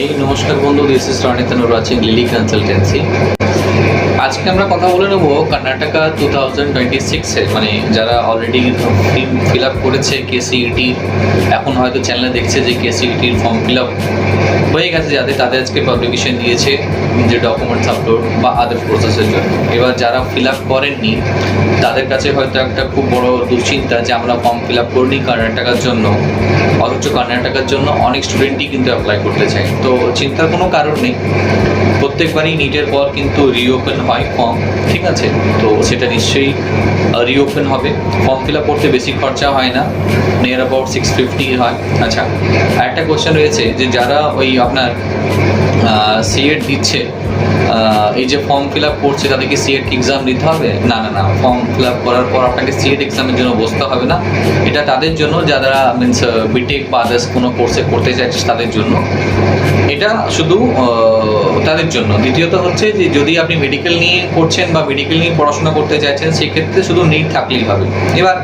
এই নমস্কার বন্ধু, this is Ronit watching lily consultancy. আজকে আমরা কথা বলে নেব কর্ণাটকা 2026-এ, মানে যারা অলরেডি ফিল আপ করেছে কেসিইটি, এখন হয়তো চ্যানেলে দেখছে যে কেসিইটির ফর্ম ফিল আপ হয়ে গেছে যাদের, তাদের আজকে পাবলিকেশন দিয়েছে যে ডকুমেন্টস আপলোড বা আদার প্রসেসের জন্য। এবার যারা ফিল আপ করেননি তাদের কাছে হয়তো একটা খুব বড় দুশ্চিন্তা যে আমরা ফর্ম ফিল আপ করিনি কর্ণাটকার জন্য, অথচ কর্ণাটকার জন্য অনেক স্টুডেন্টই কিন্তু অ্যাপ্লাই করতে চায়। তো চিন্তার কোনো কারণ নেই, প্রত্যেকবারই নিটের পর কিন্তু রিওপেন হয় ফর্ম, ঠিক আছে? তো সেটা নিশ্চয়ই রিওপেন হবে। ফর্ম ফিল আপ করতে বেশি খরচা হয় না, নিয়ার অ্যাবাউট 650 হয়। আচ্ছা, আরেকটা কোয়েশ্চেন রয়েছে যে যারা ওই আপনার সিএড দিচ্ছে, এই যে ফর্ম ফিল আপ করছে তাদেরকে সিএড এক্সাম দিতে হবে? না না না, ফর্ম ফিল আপ করার পর আপনাকে সিএড এক্সামের জন্য বসতে হবে না। এটা তাদের জন্য যারা মিনস বিটেক বা আদার্স কোনো কোর্সে করতে চাইছে তাদের জন্য, এটা শুধু তাদের জন্য। দ্বিতীয়ত হচ্ছে যে যদি আপনি মেডিকেল নিয়ে করছেন বা মেডিকেল নিয়ে পড়াশোনা করতে চাইছেন, সেক্ষেত্রে শুধু নিট থাকলেই হবে। এবার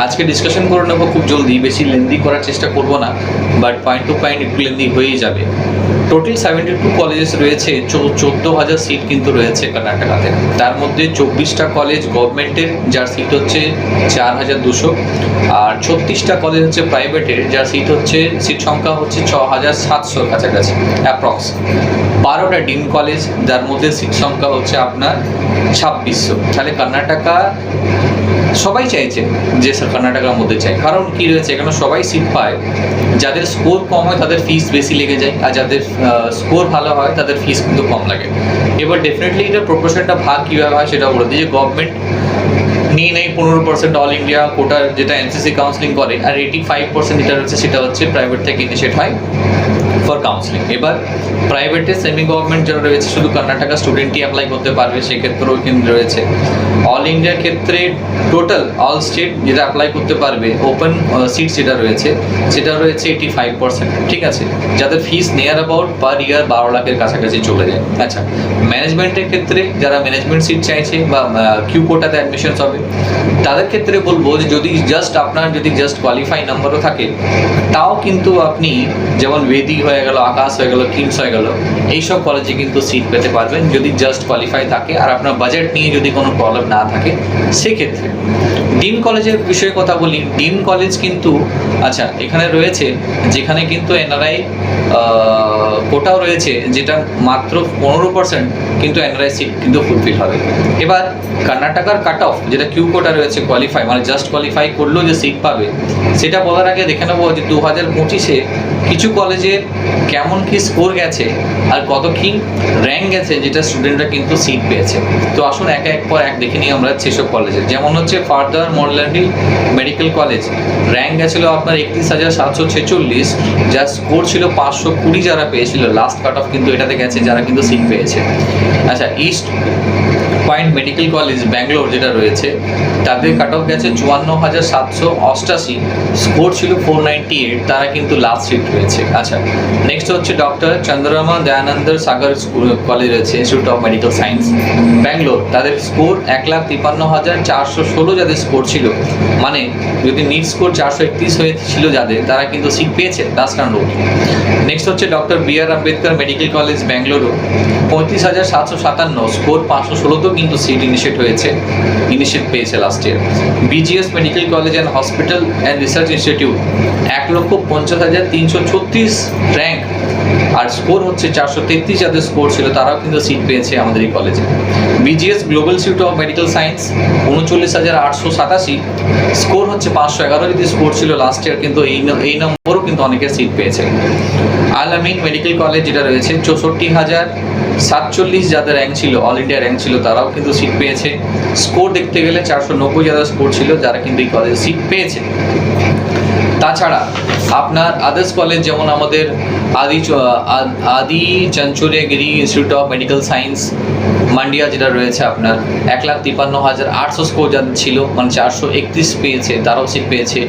আজকে ডিসকাশন করে নেবো খুব জলদি, বেশি লেন্দি করার চেষ্টা করব না, বাট পয়েন্ট টু পয়েন্ট একটু লেন্দি হয়েই যাবে। টোটাল 72 কলেজেস রয়েছে, 14,000 সিট কিন্তু রয়েছে কর্ণাটকাতে। তার মধ্যে 24টা কলেজ গভর্নমেন্টের, যার সিট হচ্ছে 4,200, আর 36টা কলেজ হচ্ছে প্রাইভেটের, যার সিট সংখ্যা হচ্ছে 6,700 কাছাকাছি অ্যাপ্রক্স। 12টা ডিম কলেজ, যার মধ্যে সিট সংখ্যা হচ্ছে আপনার 2600। তাহলে কর্ণাটকা সবাই চাইছে যে কর্ণাটকার মধ্যে চাই, কারণ কি রয়েছে এখানে সবাই সিট পায়। যাদের স্কোর কম হয় তাদের ফিস বেশি লেগে যায়, আর যাদের স্কোর ভালো হয় তাদের ফিস কিন্তু কম লাগে। এবার ডেফিনেটলি এটার প্রপোর্শনটা ভাগ কীভাবে হয় সেটা বলে দিই, যে গভর্নমেন্ট নিয়ে নেই 15% অল ইন্ডিয়া কোটার, যেটা এনসিসি কাউন্সিলিং করে, আর 85% যেটা রয়েছে সেটা হচ্ছে প্রাইভেট থেকে ইনিশিয়েট হয় ফর কাউন্সিলিং। এবার প্রাইভেটে সেমি গভর্নমেন্ট যারা রয়েছে শুধু কর্ণাটকা স্টুডেন্টই অ্যাপ্লাই করতে পারবে, সেক্ষেত্রেও কিন্তু রয়েছে। অল ইন্ডিয়ার ক্ষেত্রে টোটাল অল স্টেট যেটা অ্যাপ্লাই করতে পারবে, ওপেন সিট যেটা রয়েছে সেটা রয়েছে 85%, ঠিক আছে? যাদের ফিস নিয়ার অ্যাবাউট পার ইয়ার 12 লাখের কাছাকাছি চলে যায়। আচ্ছা, ম্যানেজমেন্টের ক্ষেত্রে যারা ম্যানেজমেন্ট সিট চাইছে বা কিউ কোটাতে অ্যাডমিশনস হবে, তাদের ক্ষেত্রে বলবো যে যদি আপনার যদি কোয়ালিফাই নাম্বারও থাকে, তাও কিন্তু আপনি যেমন বেদি হয়ে গেল, আকাশ হয়ে গেল, কিমস হয়ে গেল, এইসব কলেজে কিন্তু সিট পেতে পারবেন যদি কোয়ালিফাই থাকে আর আপনার বাজেট নিয়ে যদি কোনো প্রবলেম না থাকে সেক্ষেত্রে। ডিম কলেজের বিষয়ে কথা বলি, ডিম কলেজ কিন্তু আচ্ছা এখানে রয়েছে, যেখানে কিন্তু এনআরআই কোটাও রয়েছে, যেটা মাত্র 15% কিন্তু এনআরআই সিট কিন্তু ফুলফিল হবে। এবার কর্ণাটকার কাট অফ যেটা কিউ কোটা রয়েছে, কোয়ালিফাই মানে কোয়ালিফাই করলেও যে সিট পাবে, সেটা বলার আগে দেখে নেবো যে 2025-এ কিছু কলেজের কেমন কি স্কোর গেছে আর কত কি র্যাঙ্ক গেছে, যেটা স্টুডেন্টরা কিন্তু সিট পেয়েছে। তো আসুন এক পর এক দেখে নিই আমরা সেসব কলেজের। যেমন হচ্ছে ফার্দার মোডলারি মেডিকেল কলেজ, র্যাঙ্ক গেছিল আপনার 31,746, যার স্কোর ছিল 520, যারা পেয়েছিল লাস্ট কাট অফ কিন্তু এটাতে গেছে যারা কিন্তু সিট পেয়েছে। আচ্ছা, east point medical college Bangalore যেটা রয়েছে, তাদের কাট অফ গেছে 54,788, স্কোর ছিল 498, তারা কিন্তু লাস্ট সিট পেয়েছে। আচ্ছা, নেক্সট হচ্ছে ডক্টর চন্দ্রমা দয়ানন্দ সাগর কলেজ রয়েছে, institute of medical science Bangalore, তাদের স্কোর 1,53,416 যাদের স্কোর ছিল, মানে যদি নিট স্কোর 431 হয়েছিল যাদের, তারা কিন্তু সিট পেয়েছে লাস্ট রাউন্ড। নেক্সট হচ্ছে doctor B R. Ambedkar medical college Bengaluru, 35,757, score 516তেও কিন্তু সিট ইনিশিয়েট পেয়েছে last year. BGS medical college and hospital and research institute, 1,50,336 rank, আর স্কোর হচ্ছে 433, যাদের স্কোর ছিল তারাও কিন্তু সিট পেয়েছে আমাদের এই কলেজে। BGS global institute of medical science, 39,887, score হচ্ছে 511, যদি স্কোর ছিল লাস্ট ইয়ার, কিন্তু এই নম্বরও কিন্তু অনেকের সিট পেয়েছে। আল আমিন মেডিকেল কলেজ যেটা রয়েছে, 64,047 যাদের র্যাঙ্ক ছিল, অল ইন্ডিয়া র্যাঙ্ক ছিল, তারাও কিন্তু সিট পেয়েছে। স্কোর দেখতে গেলে 490 যাদের স্কোর ছিল, যারা কিন্তু এই কলেজে সিট পেয়েছে। তাছাড়া আপনার আদার্স কলেজ যেমন আমাদের আদি চঞ্চুরিয়াগিরি ইনস্টিটিউট অফ মেডিকেল সায়েন্স মান্ডিয়া যেটা রয়েছে আপনার, 1,53,800 স্কোর যাদের ছিল, মানে 431 পেয়েছে, তারাও সিট পেয়েছে।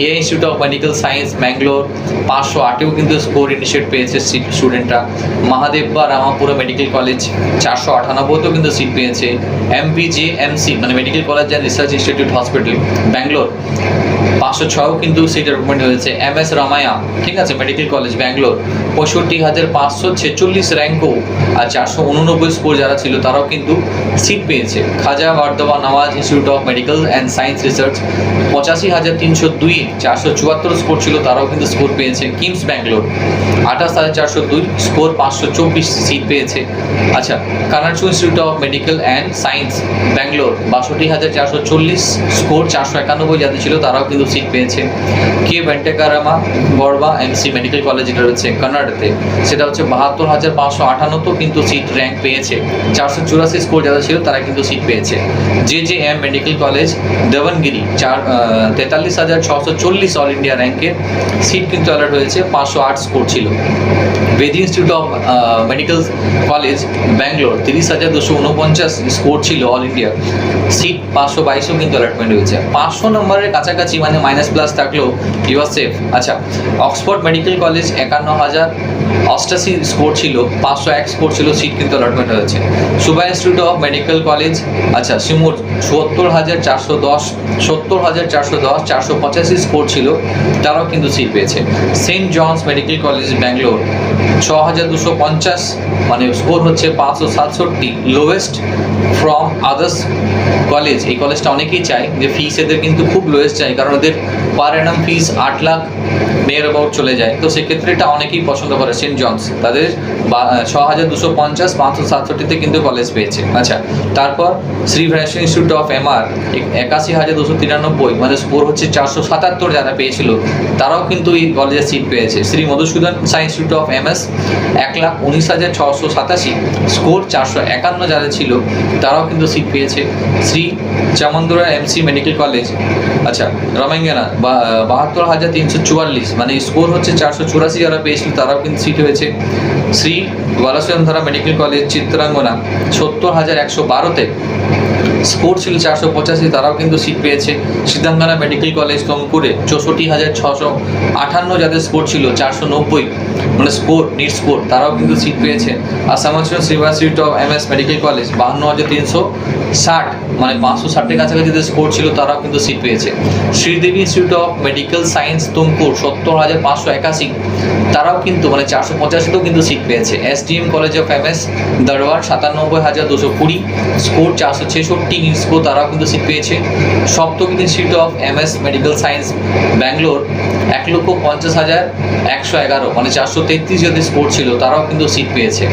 AI institute of medical science Bangalore, 508-এও কিন্তু স্কোর ইনিশিয়েট পেয়েছে স্টুডেন্টরা। মহাদেব বা রামাপুরা মেডিকেল কলেজ, 498-তেও কিন্তু সিট পেয়েছে। MPJMC মানে medical college and research institute hospital Bangalore, 506ও কিন্তু সিট অ্যালটমেন্ট হয়েছে। MS রামায়া, ঠিক আছে, মেডিকেল কলেজ ব্যাঙ্গালোর 65,546 র্যাঙ্কও আর 489 স্কোর যারা ছিল তারাও কিন্তু সিট পেয়েছে। Khaja Banda Nawaz institute of medical and science research 85,302 474 score ছিল, তারাও কিন্তু স্কোর পেয়েছে। কিমস ব্যাঙ্গালোর 28,402 স্কোর 524 সিট পেয়েছে। আচ্ছা, Canada institute of medical and science Bangalore 62,440 score 491 যাদের ছিল তারাও কিন্তু সিট পেয়েছে। কে ভেঙ্কটরামা গড়বা MC মেডিকেল কলেজ যেটা রয়েছে কানাডাতে, সেটা হচ্ছে 72,558 কিন্তু সিট র্যাঙ্ক পেয়েছে। 484 স্কোর যারা ছিল তারা কিন্তু সিট পেয়েছে। JJM medical college Davangere 43,640 all India র্যাঙ্কে সিট কিন্তু অ্যালার্ট হয়েছে, 508 স্কোর ছিল। Vydehi institute of medical college Bangalore 30,249 score ছিল অল ইন্ডিয়া, সিট 522ও কিন্তু অ্যালটমেন্ট হয়েছে। 500 নম্বরের কাছাকাছি, মানে মাইনাস প্লাস থাকলেও ইউ আর সেফ। আচ্ছা, অক্সফোর্ড মেডিকেল কলেজ 51,088 স্কোর ছিল, 501 স্কোর ছিল, সিট কিন্তু অ্যালটমেন্ট হয়েছে। Subbaiah institute of medical college, আচ্ছা, সিমুর 70,410 485 স্কোর ছিল, তারাও কিন্তু সিট পেয়েছে। Saint John's medical college Bangalore 6,250 মানে স্কোর হচ্ছে 567, লোয়েস্ট ফ্রম আদার্স কলেজ। এই কলেজটা অনেকেই চায় যে ফিস এদের কিন্তু খুব লোয়েস্ট চাই, কারণ ওদের পার অ্যানাম ফিস 8 লাখ নিয়ার অ্যাবাউট চলে যায়, তো সেক্ষেত্রে এটা অনেকেই পছন্দ করে। সেন্ট জনস তাদের 6,250 567তে কিন্তু কলেজ পেয়েছে। আচ্ছা, তারপর Shri besan institute of MR 81,293 মানে স্কোর হচ্ছে 477 যারা পেয়েছিল তারাও কিন্তু এই কলেজে সিট পেয়েছে। শ্রী মধুসূদন সাই ইনস্টিটিউট অফ MS 1,19,687 স্কোর 451 যারা ছিল তারাও কিন্তু সিট পেয়েছে। শ্রী চামন্দুরা MC মেডিকেল কলেজ, আচ্ছা, রমাঙ্গানা 72,344 মানে স্কোর হচ্ছে 484 যারা পেয়েছিল তারাও কিন্তু সিট হয়েছে। শ্রী বালাসুন্ধরা মেডিকেল কলেজ চিত্রাঙ্গনা 70,112তে স্কোর ছিল 485, তারাও কিন্তু সিট পেয়েছে। সিদ্ধাঙ্গানা মেডিকেল কলেজ তুমকুরে 64,658 যাদের স্কোর ছিল 490 মানে স্কোর নিট স্কোর, তারাও কিন্তু সিট পেয়েছে। আর সামাচরণ Srinivas institute of MS medical college 52,360 মানে 560-এর কাছাকাছি যে স্কোর ছিল তারাও কিন্তু সিট পেয়েছে। Sridevi institute of medical science Tumkur 70,581 তারাও কিন্তু মানে 485তেও কিন্তু সিট পেয়েছে। SDM college of MS দারওয়ার 97,220 score 466 score, তারাও কিন্তু সিট পেয়েছে। Saptagiri institute of MS medical science Bangalore 1,50,111 মানে 433 যাদের স্কোর ছিল তারাও কিন্তু সিট পেয়েছে।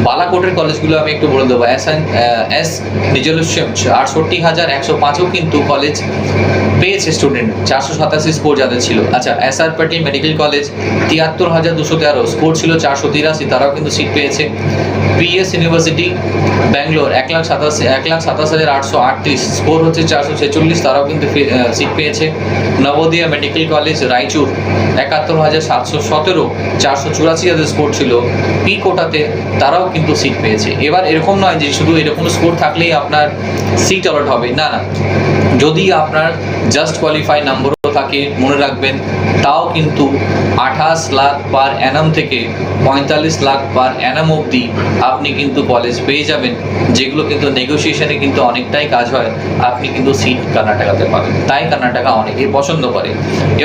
বালাকোটের কলেজগুলো আমি একটু বলে দেবো। S নিজলুসিয়াম 68,105ও কিন্তু কলেজ পেয়েছে স্টুডেন্ট, 487 স্কোর যাদের ছিল। আচ্ছা, SR Patil medical college 73,213 score ছিল 483, তারাও কিন্তু সিট পেয়েছে। PS ইউনিভার্সিটি ব্যাঙ্গালোর 1,27,838 স্কোর হচ্ছে 446, তারাও কিন্তু সিট পেয়েছে। নবোদয়া মেডিকেল কলেজ রায়চুর 71,717 484 যাদের স্কোর ছিল পি কোটাতে, তারাও কিন্তু সিট পেয়েছে। এবার এরকম নয় যে শুধু এরকম স্কোর থাকলেই আপনার সিট অ্যালট হবে, না না, যদি আপনার জাস্ট কোয়ালিফাই নাম্বারও থাকে মনে রাখবেন তাও কিন্তু 28 লাখ পার অ্যানাম থেকে 45 লাখ পার অ্যানাম অবধি আপনি কিন্তু কলেজ পেয়ে যাবেন, যেগুলো কিন্তু নেগোসিয়েশনে কিন্তু অনেকটাই কাজ হয়, আপনি কিন্তু সিট কর্ণাটকাতে পাবেন। তাই কর্ণাটকা অনেকেই পছন্দ করে।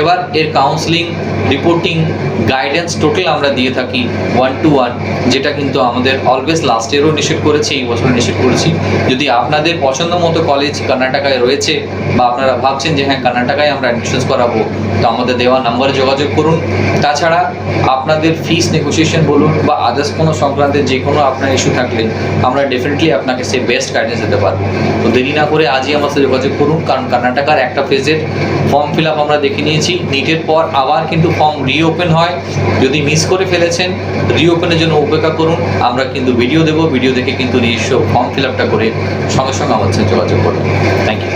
এবার এর কাউন্সিলিং, রিপোর্টিং, গাইডেন্স টোটাল আমরা দিয়ে থাকি 1-to-1, যেটা কিন্তু আমাদের অলওয়েজ লাস্ট ইয়ারও নিষেধ করেছি, এই বছর নিষেধ করেছি। যদি আপনাদের পছন্দ মতো কলেজ কর্ণাটকায় রয়েছে বা আপনারা ভাবছেন যে হ্যাঁ কর্ণাটকায় আমরা অ্যাডমিশন করাবো, তো আমাদের দেওয়া নাম্বারে যোগাযোগ করুন। তাছাড়া আপনাদের ফিস নেগোসিয়েশন বলুন বা আদার্স কোনো সংক্রান্তে যে কোনো আপনার ইস্যু থাকলে আমরা ডেফিনেটলি আপনাকে সেই বেস্ট গাইডেন্স দিতে পারবো। তো দেরি না করে আজই আমার সাথে যোগাযোগ করুন, কারণ কর্ণাটকার একটা ফেজের ফর্ম ফিল আপ আমরা দেখে নিয়েছি। নিটের পর আবার কিন্তু ফর্ম রিওপেন হয়, যদি মিস করে ফেলেছেন রিওপেনের জন্য অপেক্ষা করুন, আমরা কিন্তু ভিডিও দেবো, ভিডিও দেখে কিন্তু নিজস্ব ফর্ম ফিল আপটা করে সঙ্গে সঙ্গে আমার সাথে যোগাযোগ করুন। Thank you.